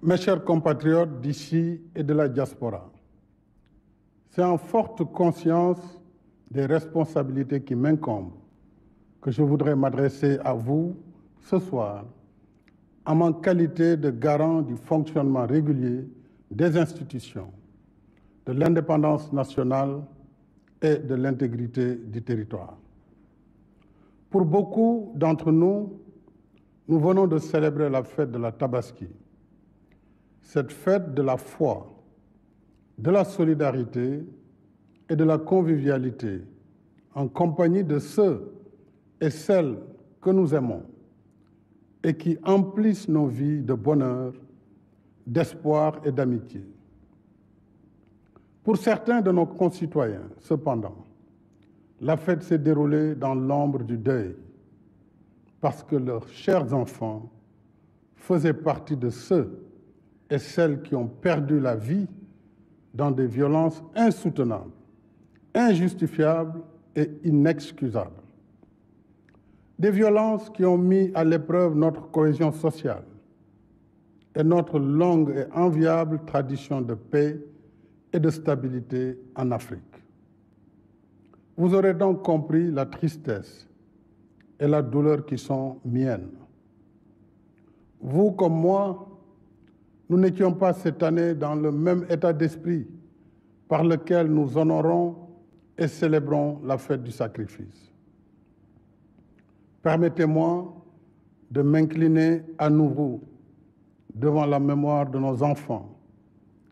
Mes chers compatriotes d'ici et de la diaspora, c'est en forte conscience des responsabilités qui m'incombent que je voudrais m'adresser à vous ce soir en ma qualité de garant du fonctionnement régulier des institutions, de l'indépendance nationale et de l'intégrité du territoire. Pour beaucoup d'entre nous, nous venons de célébrer la fête de la Tabaski. Cette fête de la foi, de la solidarité et de la convivialité en compagnie de ceux et celles que nous aimons et qui emplissent nos vies de bonheur, d'espoir et d'amitié. Pour certains de nos concitoyens, cependant, la fête s'est déroulée dans l'ombre du deuil parce que leurs chers enfants faisaient partie de ceux et celles qui ont perdu la vie dans des violences insoutenables, injustifiables et inexcusables. Des violences qui ont mis à l'épreuve notre cohésion sociale et notre longue et enviable tradition de paix et de stabilité en Afrique. Vous aurez donc compris la tristesse et la douleur qui sont miennes. Vous comme moi, nous n'étions pas cette année dans le même état d'esprit par lequel nous honorons et célébrons la fête du sacrifice. Permettez-moi de m'incliner à nouveau devant la mémoire de nos enfants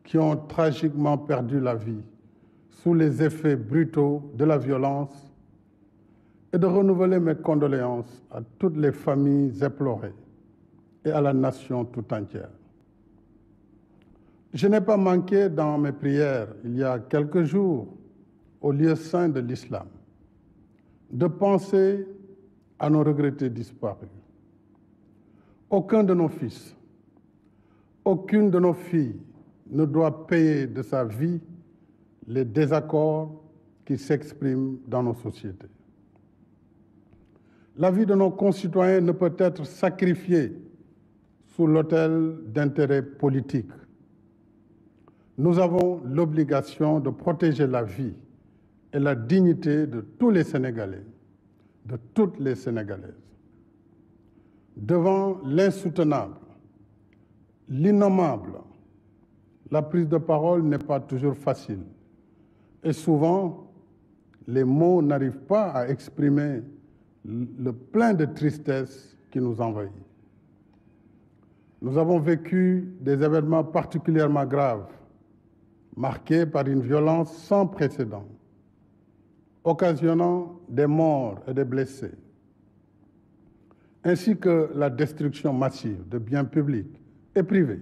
qui ont tragiquement perdu la vie sous les effets brutaux de la violence et de renouveler mes condoléances à toutes les familles éplorées et à la nation tout entière. Je n'ai pas manqué dans mes prières, il y a quelques jours, au lieu saint de l'islam, de penser à nos regrettés disparus. Aucun de nos fils, aucune de nos filles ne doit payer de sa vie les désaccords qui s'expriment dans nos sociétés. La vie de nos concitoyens ne peut être sacrifiée sous l'autel d'intérêts politiques. Nous avons l'obligation de protéger la vie et la dignité de tous les Sénégalais, de toutes les Sénégalaises. Devant l'insoutenable, l'innommable, la prise de parole n'est pas toujours facile. Et souvent, les mots n'arrivent pas à exprimer le plein de tristesse qui nous envahit. Nous avons vécu des événements particulièrement graves, marqués par une violence sans précédent, occasionnant des morts et des blessés, ainsi que la destruction massive de biens publics et privés.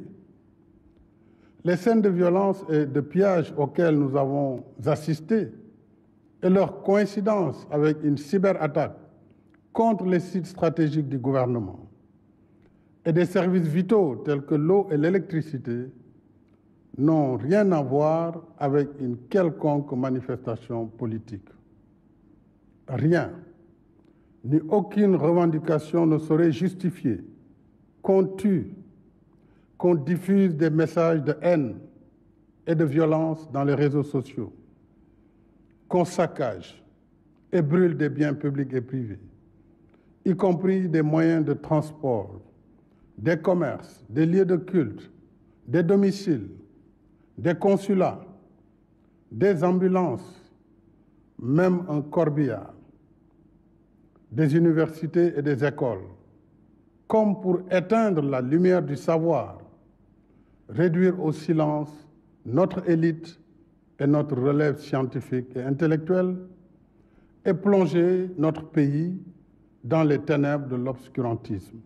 Les scènes de violence et de pillage auxquelles nous avons assisté et leur coïncidence avec une cyberattaque contre les sites stratégiques du gouvernement et des services vitaux tels que l'eau et l'électricité n'ont rien à voir avec une quelconque manifestation politique. Rien, ni aucune revendication ne saurait justifier qu'on tue, qu'on diffuse des messages de haine et de violence dans les réseaux sociaux, qu'on saccage et brûle des biens publics et privés, y compris des moyens de transport, des commerces, des lieux de culte, des domiciles, des consulats, des ambulances, même un corbillard, des universités et des écoles, comme pour éteindre la lumière du savoir, réduire au silence notre élite et notre relève scientifique et intellectuelle, et plonger notre pays dans les ténèbres de l'obscurantisme.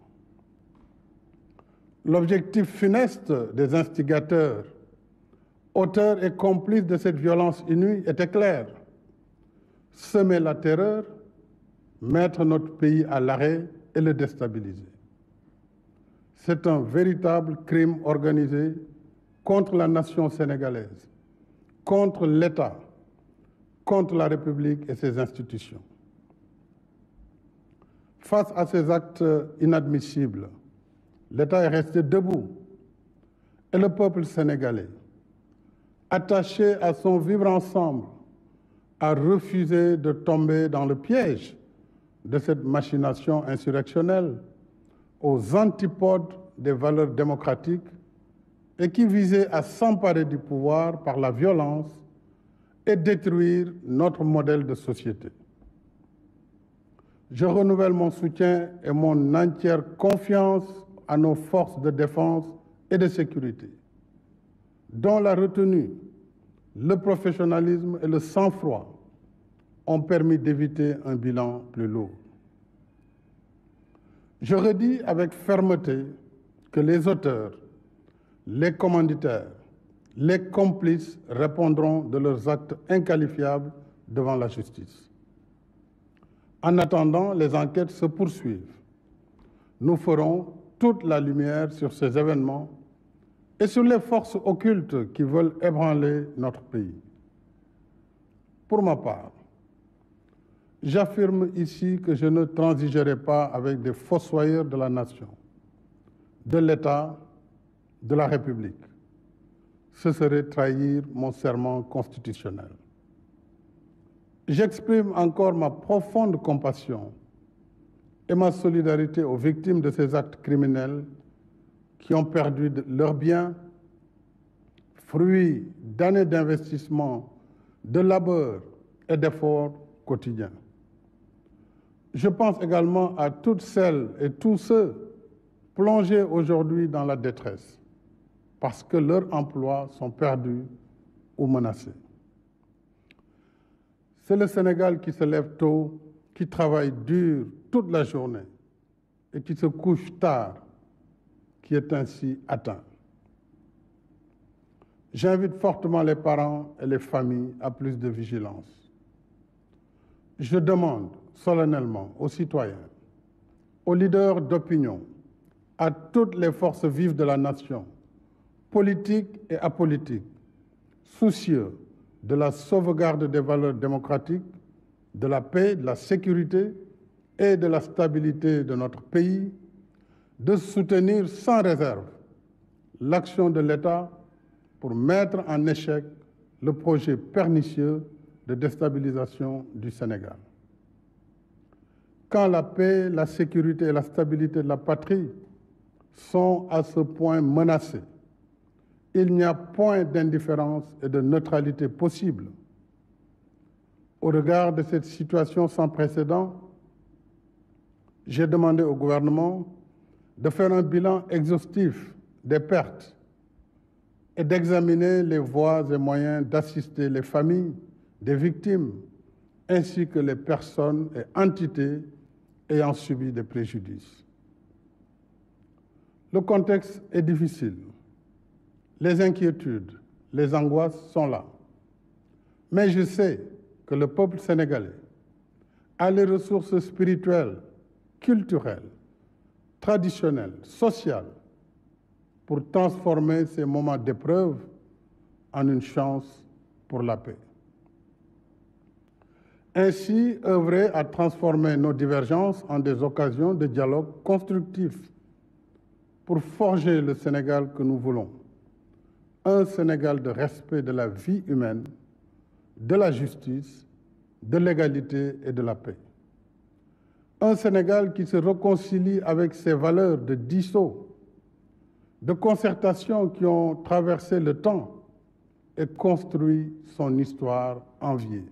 L'objectif funeste des instigateurs, auteurs et complices de cette violence inouïe était clair: semer la terreur, mettre notre pays à l'arrêt et le déstabiliser. C'est un véritable crime organisé contre la nation sénégalaise, contre l'État, contre la République et ses institutions. Face à ces actes inadmissibles, l'État est resté debout, et le peuple sénégalais, attaché à son vivre ensemble, a refusé de tomber dans le piège de cette machination insurrectionnelle aux antipodes des valeurs démocratiques et qui visait à s'emparer du pouvoir par la violence et détruire notre modèle de société. Je renouvelle mon soutien et mon entière confiance à nos forces de défense et de sécurité, dont la retenue, le professionnalisme et le sang-froid ont permis d'éviter un bilan plus lourd. Je redis avec fermeté que les auteurs, les commanditaires, les complices répondront de leurs actes inqualifiables devant la justice. En attendant, les enquêtes se poursuivent. Nous ferons toute la lumière sur ces événements et sur les forces occultes qui veulent ébranler notre pays. Pour ma part, j'affirme ici que je ne transigerai pas avec des fossoyeurs de la nation, de l'État, de la République. Ce serait trahir mon serment constitutionnel. J'exprime encore ma profonde compassion et ma solidarité aux victimes de ces actes criminels qui ont perdu leurs biens, fruits d'années d'investissement, de labeur et d'efforts quotidiens. Je pense également à toutes celles et tous ceux plongés aujourd'hui dans la détresse parce que leurs emplois sont perdus ou menacés. C'est le Sénégal qui se lève tôt, qui travaille dur toute la journée et qui se couche tard, qui est ainsi atteint. J'invite fortement les parents et les familles à plus de vigilance. Je demande solennellement aux citoyens, aux leaders d'opinion, à toutes les forces vives de la nation, politiques et apolitiques, soucieux de la sauvegarde des valeurs démocratiques, de la paix, de la sécurité et de la stabilité de notre pays, de soutenir sans réserve l'action de l'État pour mettre en échec le projet pernicieux de déstabilisation du Sénégal. Quand la paix, la sécurité et la stabilité de la patrie sont à ce point menacées, il n'y a point d'indifférence et de neutralité possible. Au regard de cette situation sans précédent, j'ai demandé au gouvernement de faire un bilan exhaustif des pertes et d'examiner les voies et moyens d'assister les familles des victimes ainsi que les personnes et entités ayant subi des préjudices. Le contexte est difficile. Les inquiétudes, les angoisses sont là. Mais je sais que le peuple sénégalais a les ressources spirituelles, culturelles, traditionnelles, sociales pour transformer ces moments d'épreuve en une chance pour la paix. Ainsi, œuvrer à transformer nos divergences en des occasions de dialogue constructif pour forger le Sénégal que nous voulons. Un Sénégal de respect de la vie humaine, de la justice, de l'égalité et de la paix. Un Sénégal qui se réconcilie avec ses valeurs de dialogue, de concertation qui ont traversé le temps et construit son histoire enviée.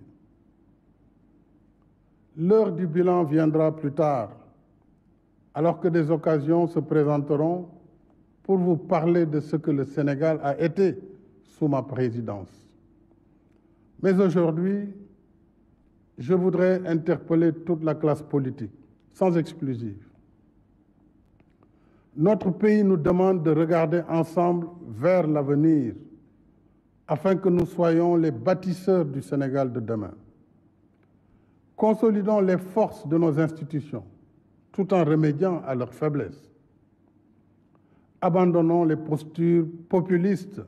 L'heure du bilan viendra plus tard, alors que des occasions se présenteront pour vous parler de ce que le Sénégal a été sous ma présidence. Mais aujourd'hui, je voudrais interpeller toute la classe politique, sans exclusive. Notre pays nous demande de regarder ensemble vers l'avenir, afin que nous soyons les bâtisseurs du Sénégal de demain. Consolidons les forces de nos institutions, tout en remédiant à leurs faiblesses. Abandonnons les postures populistes,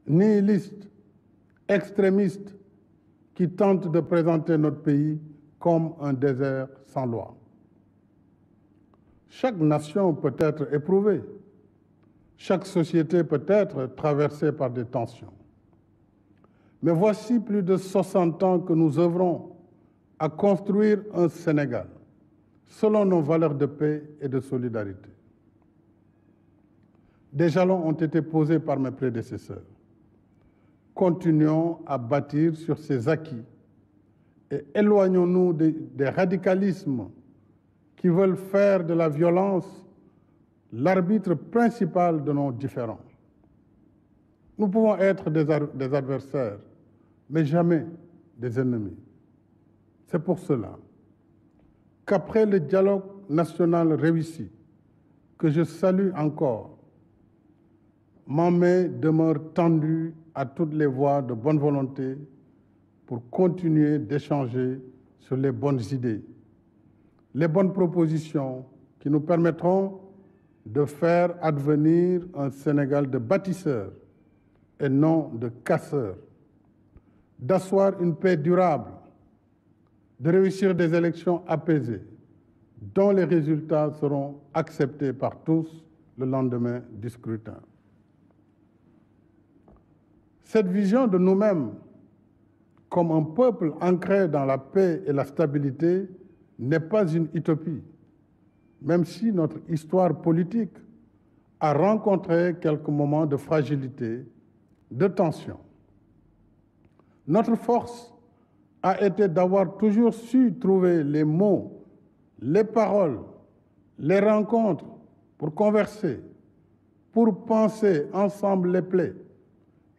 nihilistes, extrémistes qui tentent de présenter notre pays comme un désert sans loi. Chaque nation peut être éprouvée. Chaque société peut être traversée par des tensions. Mais voici plus de 60 ans que nous œuvrons à construire un Sénégal selon nos valeurs de paix et de solidarité. Des jalons ont été posés par mes prédécesseurs. Continuons à bâtir sur ces acquis et éloignons-nous des radicalismes qui veulent faire de la violence l'arbitre principal de nos différends. Nous pouvons être des adversaires, mais jamais des ennemis. C'est pour cela qu'après le dialogue national réussi, que je salue encore, ma main demeure tendue à toutes les voies de bonne volonté pour continuer d'échanger sur les bonnes idées, les bonnes propositions qui nous permettront de faire advenir un Sénégal de bâtisseurs et non de casseurs, d'asseoir une paix durable, de réussir des élections apaisées, dont les résultats seront acceptés par tous le lendemain du scrutin. Cette vision de nous-mêmes comme un peuple ancré dans la paix et la stabilité n'est pas une utopie, même si notre histoire politique a rencontré quelques moments de fragilité, de tension. Notre force a été d'avoir toujours su trouver les mots, les paroles, les rencontres pour converser, pour penser ensemble les plaies,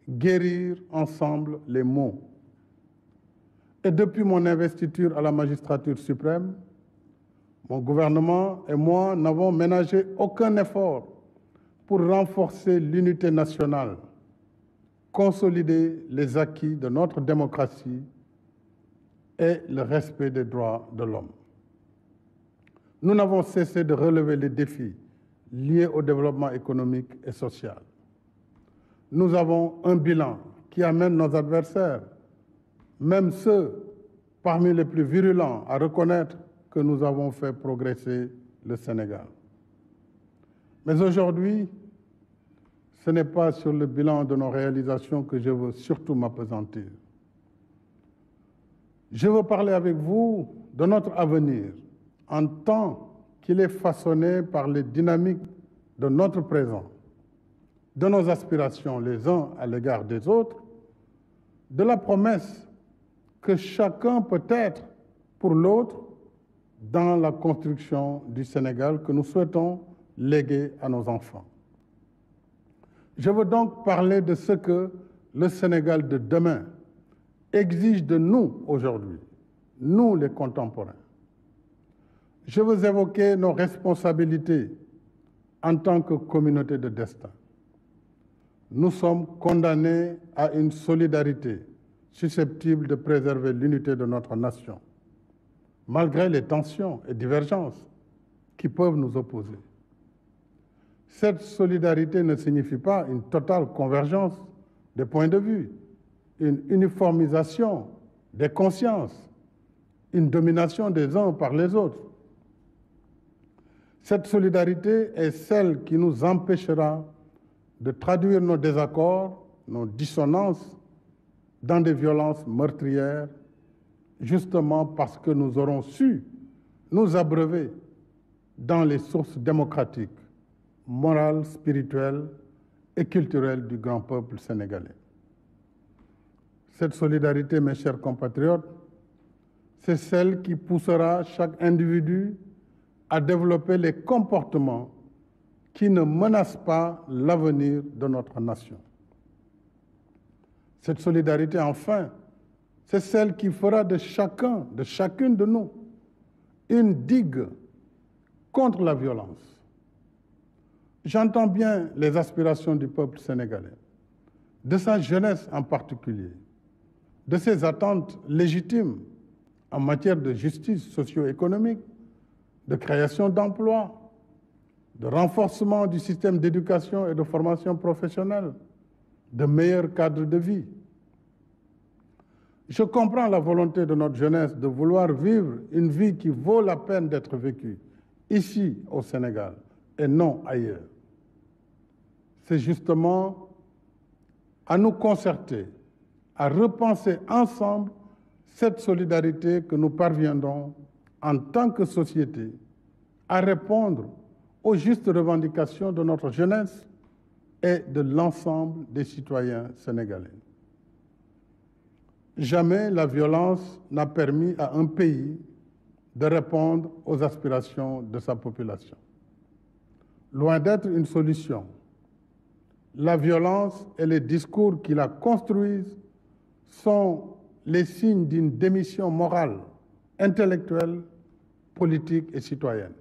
guérir ensemble les maux. Et depuis mon investiture à la magistrature suprême, mon gouvernement et moi n'avons ménagé aucun effort pour renforcer l'unité nationale, consolider les acquis de notre démocratie et le respect des droits de l'homme. Nous n'avons cessé de relever les défis liés au développement économique et social. Nous avons un bilan qui amène nos adversaires, même ceux parmi les plus virulents, à reconnaître que nous avons fait progresser le Sénégal. Mais aujourd'hui, ce n'est pas sur le bilan de nos réalisations que je veux surtout m'appesantir. Je veux parler avec vous de notre avenir en tant qu'il est façonné par les dynamiques de notre présent, de nos aspirations les uns à l'égard des autres, de la promesse que chacun peut être pour l'autre dans la construction du Sénégal que nous souhaitons léguer à nos enfants. Je veux donc parler de ce que le Sénégal de demain exige de nous aujourd'hui, nous les contemporains. Je veux évoquer nos responsabilités en tant que communauté de destin. Nous sommes condamnés à une solidarité susceptible de préserver l'unité de notre nation, malgré les tensions et divergences qui peuvent nous opposer. Cette solidarité ne signifie pas une totale convergence des points de vue, une uniformisation des consciences, une domination des uns par les autres. Cette solidarité est celle qui nous empêchera de traduire nos désaccords, nos dissonances dans des violences meurtrières, justement parce que nous aurons su nous abreuver dans les sources démocratiques, morales, spirituelles et culturelles du grand peuple sénégalais. Cette solidarité, mes chers compatriotes, c'est celle qui poussera chaque individu à développer les comportements qui ne menacent pas l'avenir de notre nation. Cette solidarité, enfin, c'est celle qui fera de chacun, de chacune de nous, une digue contre la violence. J'entends bien les aspirations du peuple sénégalais, de sa jeunesse en particulier, de ses attentes légitimes en matière de justice socio-économique, de création d'emplois, de renforcement du système d'éducation et de formation professionnelle, de meilleurs cadres de vie. Je comprends la volonté de notre jeunesse de vouloir vivre une vie qui vaut la peine d'être vécue, ici au Sénégal, et non ailleurs. c'est justement à nous concerter, à repenser ensemble cette solidarité que nous parviendrons en tant que société à répondre aux justes revendications de notre jeunesse et de l'ensemble des citoyens sénégalais. Jamais la violence n'a permis à un pays de répondre aux aspirations de sa population. Loin d'être une solution, la violence et les discours qui la construisent sont les signes d'une démission morale, intellectuelle, politique et citoyenne.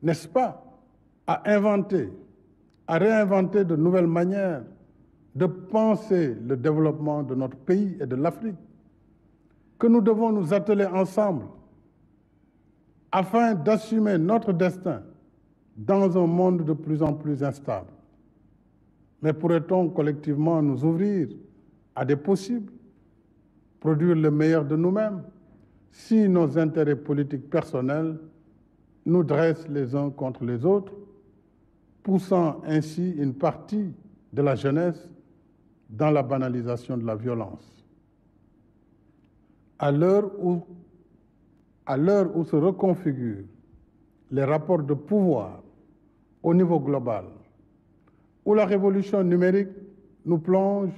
N'est-ce pas à réinventer de nouvelles manières de penser le développement de notre pays et de l'Afrique que nous devons nous atteler ensemble afin d'assumer notre destin dans un monde de plus en plus instable. Mais pourrait-on collectivement nous ouvrir à des possibles, produire le meilleur de nous-mêmes, si nos intérêts politiques personnels nous dressent les uns contre les autres, poussant ainsi une partie de la jeunesse dans la banalisation de la violence? À l'heure où se reconfigurent les rapports de pouvoir au niveau global, où la révolution numérique nous plonge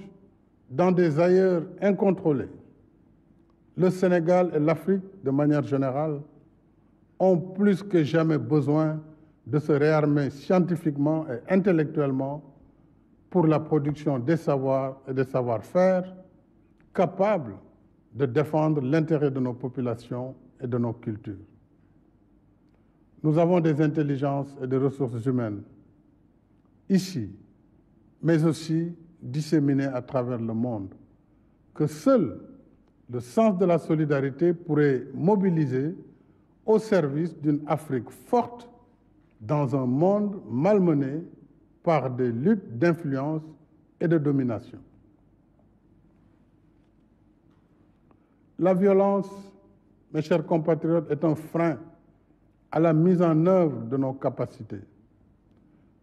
dans des ailleurs incontrôlés, le Sénégal et l'Afrique, de manière générale, ont plus que jamais besoin de se réarmer scientifiquement et intellectuellement pour la production des savoirs et des savoir-faire capables de défendre l'intérêt de nos populations et de nos cultures. Nous avons des intelligences et des ressources humaines ici, mais aussi disséminées à travers le monde, que seul le sens de la solidarité pourrait mobiliser au service d'une Afrique forte dans un monde malmené par des luttes d'influence et de domination. La violence, mes chers compatriotes, est un frein à la mise en œuvre de nos capacités,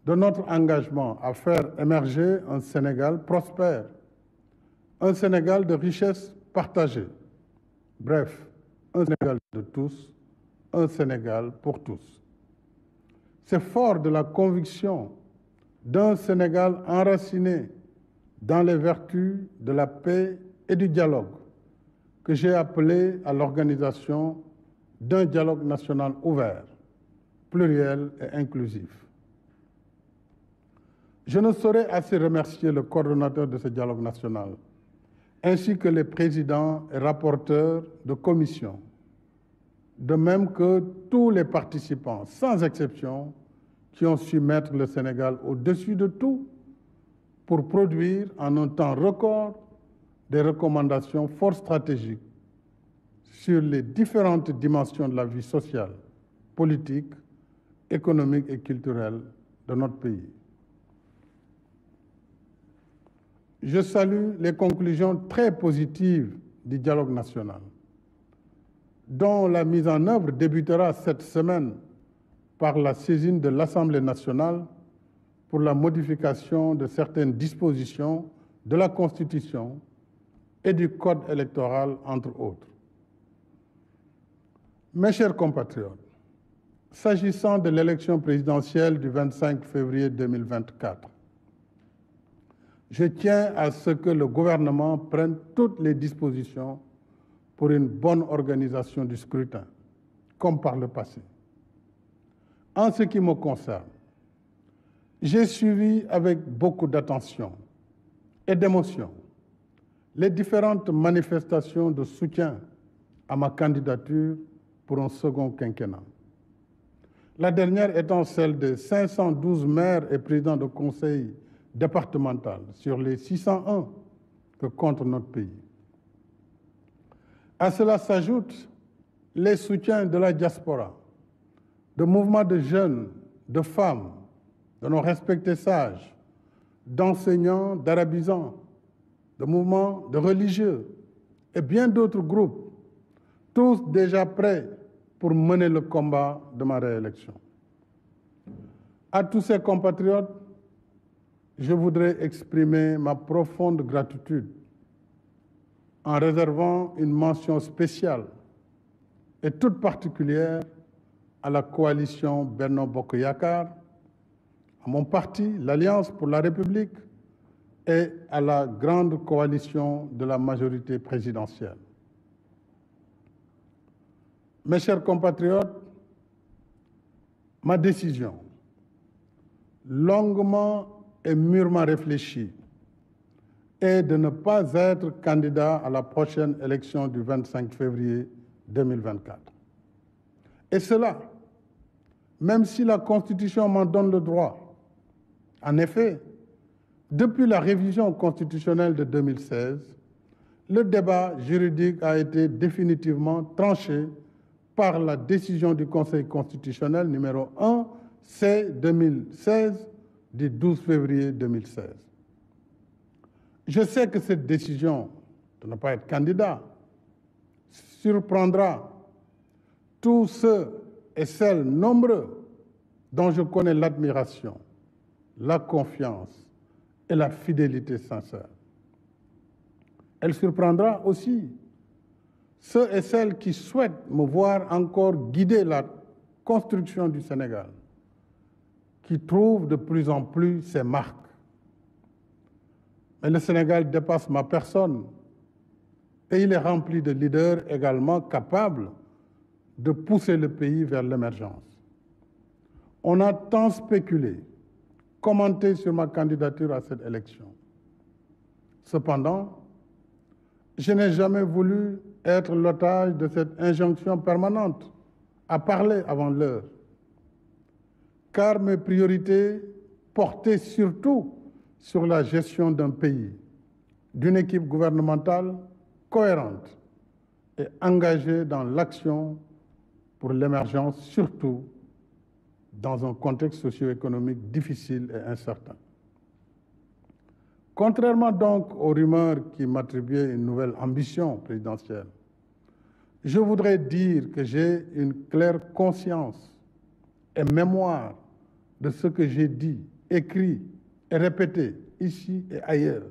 de notre engagement à faire émerger un Sénégal prospère, un Sénégal de richesse partagée, bref, un Sénégal de tous, un Sénégal pour tous. C'est fort de la conviction d'un Sénégal enraciné dans les vertus de la paix et du dialogue que j'ai appelé à l'organisation d'un dialogue national ouvert, pluriel et inclusif. Je ne saurais assez remercier le coordonnateur de ce dialogue national, ainsi que les présidents et rapporteurs de commission, de même que tous les participants, sans exception, qui ont su mettre le Sénégal au-dessus de tout pour produire en un temps record des recommandations fort stratégiques sur les différentes dimensions de la vie sociale, politique, économique et culturelle de notre pays. Je salue les conclusions très positives du dialogue national, dont la mise en œuvre débutera cette semaine par la saisine de l'Assemblée nationale pour la modification de certaines dispositions de la Constitution et du Code électoral, entre autres. Mes chers compatriotes, s'agissant de l'élection présidentielle du 25 février 2024, je tiens à ce que le gouvernement prenne toutes les dispositions pour une bonne organisation du scrutin, comme par le passé. En ce qui me concerne, j'ai suivi avec beaucoup d'attention et d'émotion les différentes manifestations de soutien à ma candidature pour un second quinquennat. La dernière étant celle des 512 maires et présidents de conseil départemental sur les 601 que compte notre pays. À cela s'ajoutent les soutiens de la diaspora, de mouvements de jeunes, de femmes, de nos respectés sages, d'enseignants, d'arabisants, de mouvements de religieux et bien d'autres groupes, tous déjà prêts pour mener le combat de ma réélection. À tous ces compatriotes, je voudrais exprimer ma profonde gratitude en réservant une mention spéciale et toute particulière à la coalition Benno Bokk Yakaar, à mon parti, l'Alliance pour la République, et à la grande coalition de la majorité présidentielle. Mes chers compatriotes, ma décision, longuement et mûrement réfléchie, est de ne pas être candidat à la prochaine élection du 25 février 2024. Et cela, même si la Constitution m'en donne le droit. En effet, depuis la révision constitutionnelle de 2016, le débat juridique a été définitivement tranché par la décision du Conseil constitutionnel numéro 1 C-2016 du 12 février 2016. Je sais que cette décision de ne pas être candidat surprendra tous ceux et celles nombreux dont je connais l'admiration, la confiance et la fidélité sincère. Elle surprendra aussi ceux et celles qui souhaitent me voir encore guider la construction du Sénégal, qui trouvent de plus en plus ses marques. Mais le Sénégal dépasse ma personne et il est rempli de leaders également capables de pousser le pays vers l'émergence. On a tant spéculé, commenté sur ma candidature à cette élection. Cependant, je n'ai jamais voulu être l'otage de cette injonction permanente à parler avant l'heure, car mes priorités portaient surtout sur la gestion d'un pays, d'une équipe gouvernementale cohérente et engagée dans l'action pour l'émergence, surtout dans un contexte socio-économique difficile et incertain. Contrairement donc aux rumeurs qui m'attribuaient une nouvelle ambition présidentielle, je voudrais dire que j'ai une claire conscience et mémoire de ce que j'ai dit, écrit et répété ici et ailleurs.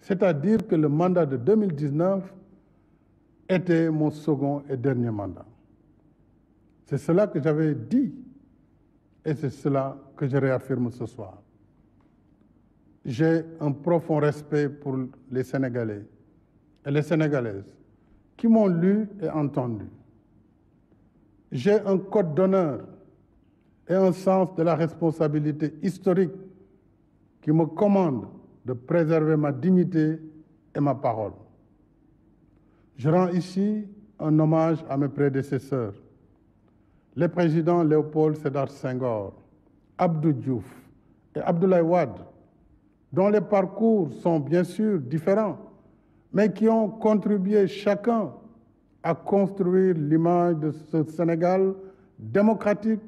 C'est-à-dire que le mandat de 2019 était mon second et dernier mandat. C'est cela que j'avais dit et c'est cela que je réaffirme ce soir. J'ai un profond respect pour les Sénégalais et les Sénégalaises qui m'ont lu et entendu. J'ai un code d'honneur et un sens de la responsabilité historique qui me commande de préserver ma dignité et ma parole. Je rends ici un hommage à mes prédécesseurs, les présidents Léopold Sédar Senghor, Abdou Diouf et Abdoulaye Wade, dont les parcours sont bien sûr différents, mais qui ont contribué chacun à construire l'image de ce Sénégal démocratique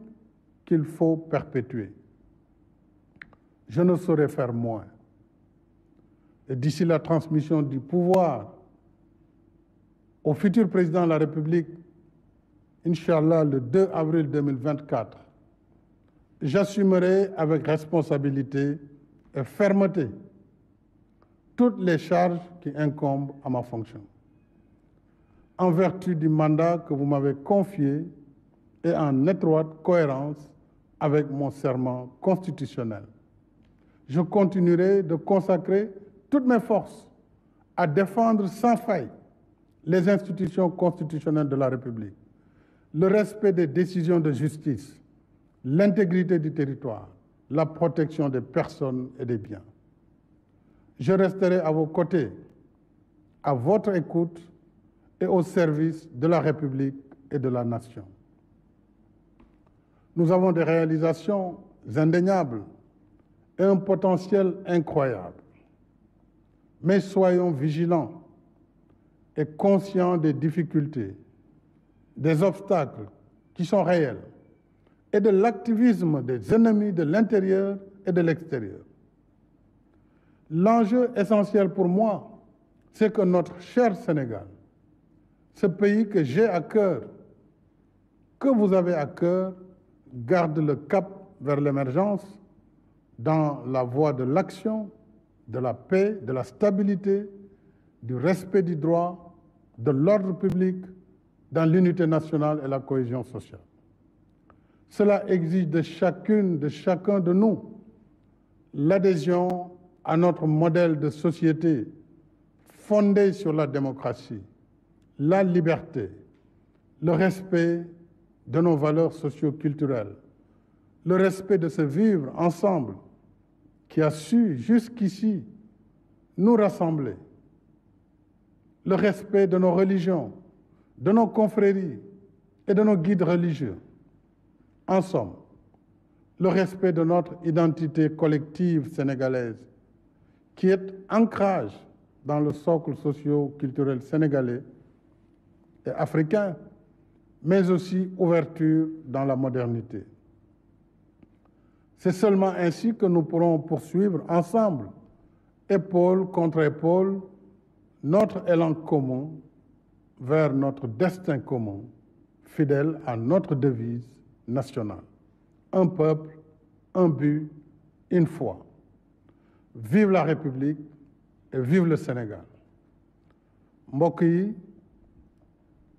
qu'il faut perpétuer. Je ne saurais faire moins. Et d'ici la transmission du pouvoir au futur président de la République, Inch'Allah, le 2 avril 2024, j'assumerai avec responsabilité et fermeté toutes les charges qui incombent à ma fonction, en vertu du mandat que vous m'avez confié et en étroite cohérence avec mon serment constitutionnel. Je continuerai de consacrer toutes mes forces à défendre sans faille les institutions constitutionnelles de la République, le respect des décisions de justice, l'intégrité du territoire, la protection des personnes et des biens. Je resterai à vos côtés, à votre écoute et au service de la République et de la nation. Nous avons des réalisations indéniables et un potentiel incroyable. Mais soyons vigilants et conscients des difficultés, des obstacles qui sont réels et de l'activisme des ennemis de l'intérieur et de l'extérieur. L'enjeu essentiel pour moi, c'est que notre cher Sénégal, ce pays que j'ai à cœur, que vous avez à cœur, garde le cap vers l'émergence dans la voie de l'action, de la paix, de la stabilité, du respect du droit, de l'ordre public, dans l'unité nationale et la cohésion sociale. Cela exige de chacune, de chacun de nous l'adhésion à notre modèle de société fondé sur la démocratie, la liberté, le respect de nos valeurs socio-culturelles, le respect de ce vivre ensemble qui a su jusqu'ici nous rassembler, le respect de nos religions, de nos confréries et de nos guides religieux. En somme, le respect de notre identité collective sénégalaise, qui est ancrage dans le socle socio-culturel sénégalais et africain, mais aussi ouverture dans la modernité. C'est seulement ainsi que nous pourrons poursuivre ensemble, épaule contre épaule, notre élan commun vers notre destin commun, fidèle à notre devise nationale. Un peuple, un but, une foi. Vive la République et vive le Sénégal. mbokk yi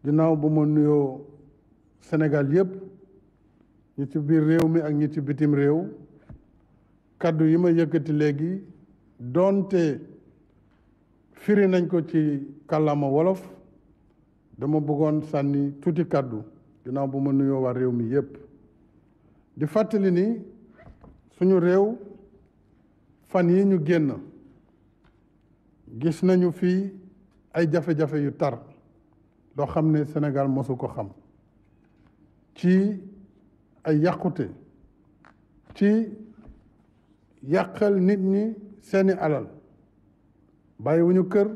ginnaaw bu ma nuyoo Sénégal yépp ñi ci biir réew mi ak ñi ci bitim réew kaddu yi ma yëkkati léegi doonte firi nañ ko ci kàllaama wolof dama bëggoon sànni tuuti kaddu ginnaaw bu ma nuyoo waa réew mi yépp di fàttali ni suñu réew fan yi ñu génn gis nañu fii ay jafe-jafe yu tar loo xam ne Sénégal mosu ko xam ci ay yàqute ci yàqal nit ñi seeni alal bàyyiwuñu kër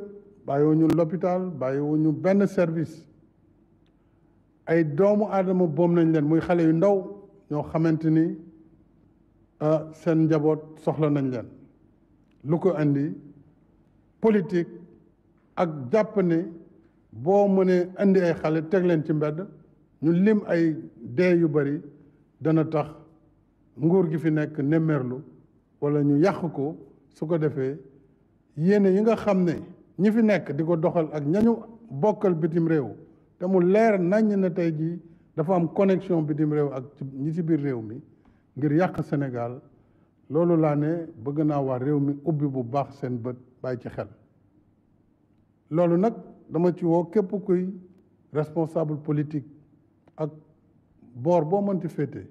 bàyyiwuñu l'hôpital bàyyiwuñu benn service ay doomu aadama boom nañ leen muy xale yu ndaw ñoo xamante ni seen njaboot soxla nañ leen lu ko andi politique ak jàpp ne boo mënee andi ay xale teg leen ci mbedd ñu lim ay dee yu bari dana tax nguur gi fi nekk nemmerlu wala ñu yàq ko su ko defee yéene yi nga xam ne ñi fi nekk di ko doxal ak ñañu bokkal bitim réew te mu leer naññ na tey jii dafa am connexion bitim réew ak ñi ci biir réew mi ngir yàq Sénégal loolu laa ne bëgg naa waa réew mi ubbi bu baax seen bët bàyyi ci xel loolu nag dama ci woo képp kuy responsable politique ak boor boo mënti féete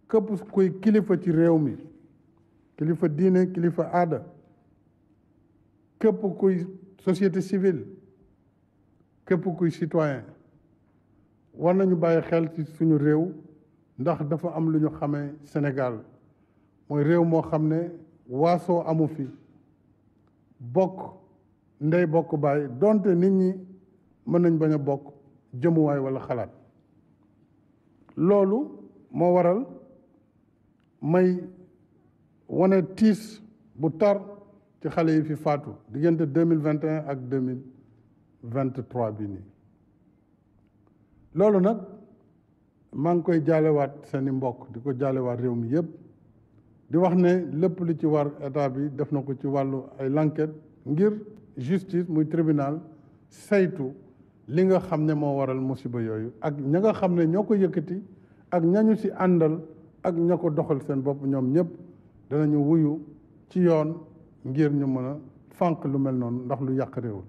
képp kuy kilifa ci réew mi kilifa diine kilifa aada képp kuy société civile képp kuy citoyen war nañu bàyyi xel ci suñu réew ndax dafa am lu ñu xamee Sénégal mooy réew moo xam ne waasoo amu fi bokk ndey bokk baay donte nit ñi mën nañ bañ a bokk jëmuwaay walla xalaat loolu moo waral may wane tiis bu tar ci xale yi fi faatu diggante 2021 ak 2023 bi nii loolu nag maa ngi koy jaalewaat seeni mbokk di ko jaalewaat réew mi yépp di wax ne lépp lu ci war état bi def na ko ci wàllu ay l'enquête ngir justice muy tribunal saytu li nga xam ne moo waral musiba yooyu ak ña nga xam ne ñoo ko yëkkati ak ñañu ci àndal ak ña ko doxal seen bopp ñoom ñëpp danañu wuyu ci yoon ngir ñu mën a fànq lu mel noonu ndax lu yàq réew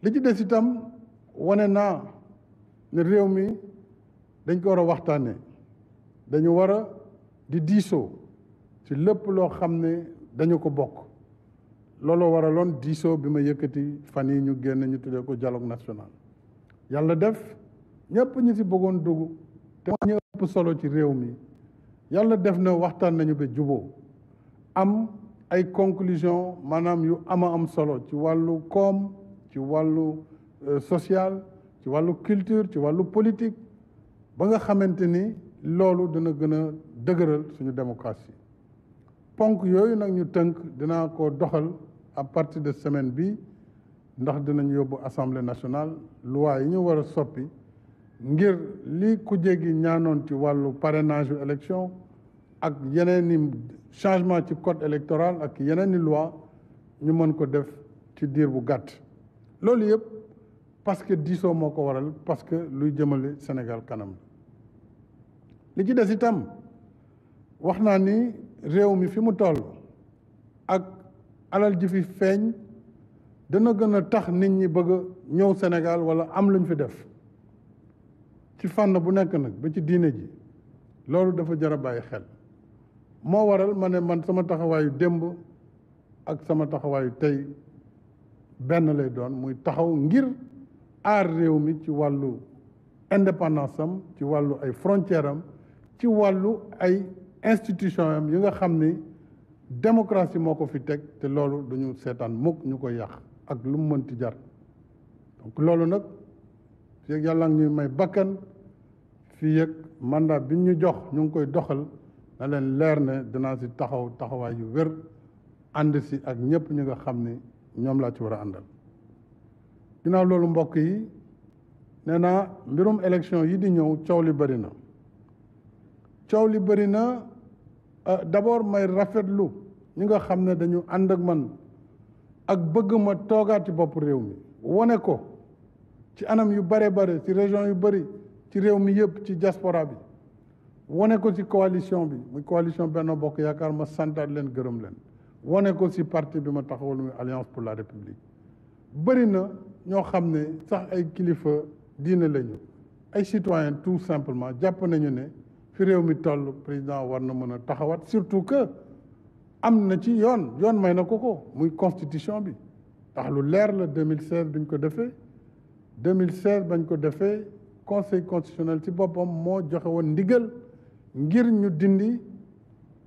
li ci des itam wane naa ne réew mi dañ ko war a waxtaanee dañu war a di diisoo ci lépp loo xam ne dañu ko bokk looloo waraloon diisoo bi ma yëkkati fan yi ñu génn ñu tuddee ko dialogue national yàlla def ñëpp ñu ci bëggoon dugg te ñu ëpp solo ci réew mi yàlla def na waxtaan nañu ba juboo am ay conclusion maanaam yu am solo ci wàllu koom ci wàllu social ci wàllu culture ci wàllu politique ba nga xamante ni loolu dina gën a dëgëral suñu démocratie ponk yooyu nag ñu tënk dinaa ko doxal à partir de semaine bi ndax dinañ yóbbu assemblée nationale loi yi ñu war a soppi ngir li ku jéggi ñaanoon ci wàllu parrainage yu élection ak yeneen i changement ci code électoral ak yeneen i loi ñu mën ko def ci diir bu gàtt loolu yëpp parce que diisoo moo ko waral parce que luy jëmale Sénégal kanam li ci des itam wax naa ni réew mi fi mu toll ak alal ji fi feeñ dana gën a tax nit ñi bëgg a ñëw Sénégal wala am luñ fi def ci fànn bu nekk nag ba ci diine ji loolu dafa jar a bàyyi xel moo waral ma ne man sama taxawaayu démb ak sama taxawaayu tey benn lay doon muy taxaw ngir aar réew mi ci wàllu indépendance am ci wàllu ay frontière am ci wàllu ay institution am yi nga xam ni démocratie moo ko fi teg te loolu duñu seetaan mukk ñu koy yàq ak lu mu mënti jar donc loolu nag fii ak yàlla ñuy may bakkan fii ak mandat bi ñu jox ñu ngi koy doxal na leen leer ne dinaa si taxawaay yu wér ànd si ak ñëpp ñi nga xam ni ñoom laa ci war a àndal ginnaaw loolu mbokk yi nee naa mbirum élection yi di ñëw coow li bëri na coow li bëri na d'abord may rafetlu ñi nga xam ne dañu ànd ak man ak bëgg ma toogaat ci bopp réew mi wane ko ci anam yu bare bare ci région yu bëri ci réew mi yëpp ci diaspora bi wane ko ci coalition bi muy coalition Benno Bokk Yaakaar ma santaat leen gërëm leen wane ko ci parti bi ma taxawal muy Alliance pour la République bëri na ñoo xam ne sax ay kilifa diine lañu ay citoyens tout simplement jàpp nañu ne fi réew mi toll président war na mën a taxawaat surtout que am na ci yoon may na ko muy constitution bi ndax lu leer la 2016 biñ ko defee 2016 bañ ko defee conseil constitutionnel ci boppam moo joxe woon ndigal ngir ñu dindi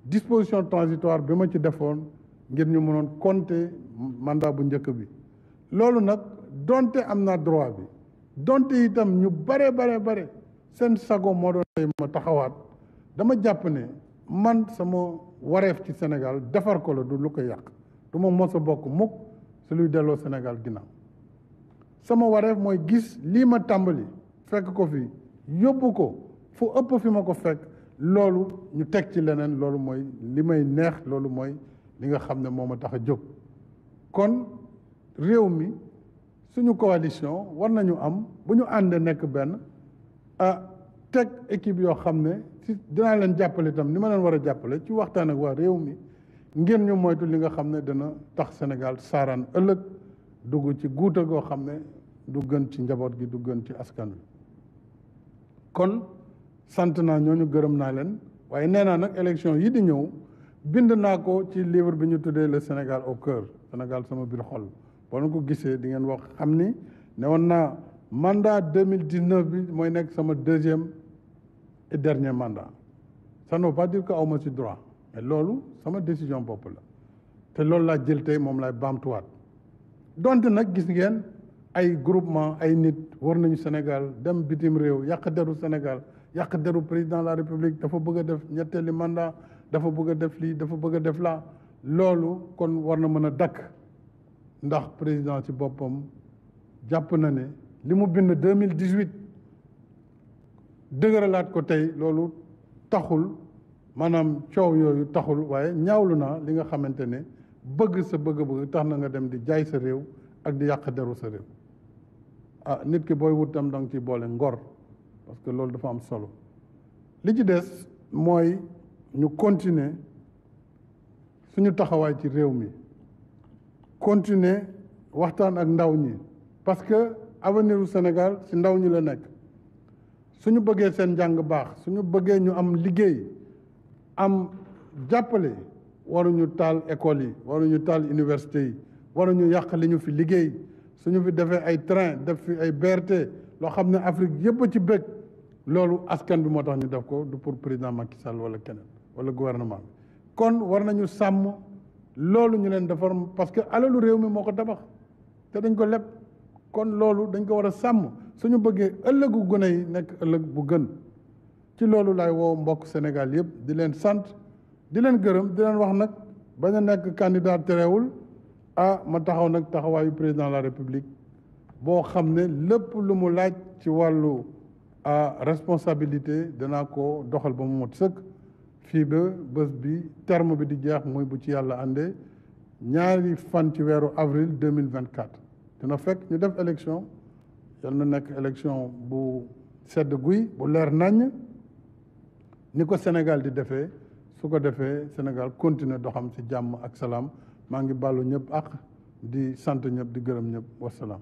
disposition transitoire bi ma ci defoon ngir ñu mënoon compter mandat bu njëkk bi loolu nag donte am naa droit bi donte itam ñu bare seen sago moo doon tey ma taxawaat dama jàpp ne man sama wareef ci Sénégal defar ko la du lu ko yàq du ma mos a bokk mukk su luy delloo Sénégal ginnaaw sama wareef mooy gis lii ma tàmbali fekk ko fi yóbbu ko fu ëpp fi ma ko fekk loolu ñu teg ci leneen loolu mooy li may neex loolu mooy li nga xam ne moo ma tax a jóg kon réew mi suñu coalition war nañu am bu ñu àndee nekk benn teg équipe yoo xam ne ci dinaa leen jàppale itam ni ma leen war a jàppale ci waxtaan ak waa réew mi ngir ñu moytu li nga xam ne dana tax Sénégal saaraan ëllëg dugg ci guuta goo xam ne du gën ci njaboot gi du gën ci askan wi kon sant naa ñooñu gërëm naa leen waaye nee naa nag élection yi di ñëw bind naa ko ci livre bi ñu tuddee le Sénégal au cœur Sénégal sama biir xol boo na ko gisee di ngeen wax xam ni ne woon naa mandat 2019 bi mooy nekk sama deuxième et dernier mandat ça ne veut pas dire que awma ci droit mais loolu sama décision bopp la te loolu laa jël tey moom laay baamtuwaat donte nag gis ngeen ay groupement ay nit war nañu Sénégal dem bitim réew yàq deru Sénégal yàq deru président de la République dafa bëgg a def ñetteeli mandat dafa bëgg a def lii dafa bëgg a def laa loolu kon war na mën a dakk ndax président ci boppam jàpp na ne li mu bind 2018 dëgëralaat ko tey loolu taxul maanaam coow yooyu taxul waaye ñaawlu naa li nga xamante ne bëgg sa bëgg-bëgg tax na nga dem di jaay sa réew ak di yàq deru sa réew nit ki booy wut tam da nga ci boole ngor parce que loolu dafa am solo li ci des mooy ñu continuer suñu taxawaay ci réew mi continuer waxtaan ak ndaw ñi parce que avenir u Sénégal ci ndaw ñi la nekk suñu bëggee seen njàng baax suñu bëggee ñu am liggéey am jàppale waruñu taal école yi waruñu taal université yi waruñu yàq li ñu fi liggéey suñu fi defee ay train def fi ay BRT loo xam ne Afrique yëpp a ci bëgg loolu askan bi moo tax ñu def ko du pour président Macky Sall wala keneen wala gouvernement bi kon war nañu sàmm loolu ñu leen defar parce que alalu réew mi moo ko tabax te dañ ko leb kon loolu dañ ko war a sàmm suñu bëggee ëllëgu gone yi nekk ëllëg bu gën ci loolu laay woo mbokk Sénégal yëpp di leen sant di leen gërëm di leen wax nag bañ a nekk candidat terewul ma taxaw nag taxawaayu président de la République boo xam ne lépp lu mu laaj ci wàllu responsabilité danaa ko doxal ba mu mot sëkk fii ba bés bi terme bi di jeex muy bu ci yàlla àndee ñaari fan ci weeru avril 2024 dina fekk ñu def élection yal na nekk élection bu sedd guy bu leer naññ ni ko Sénégal di defee su ko defee Sénégal continuer doxam ci jàmm ak salaam maa ngi bàllu ñëpp ak di sant ñëpp di gërëm ñëpp wasalaam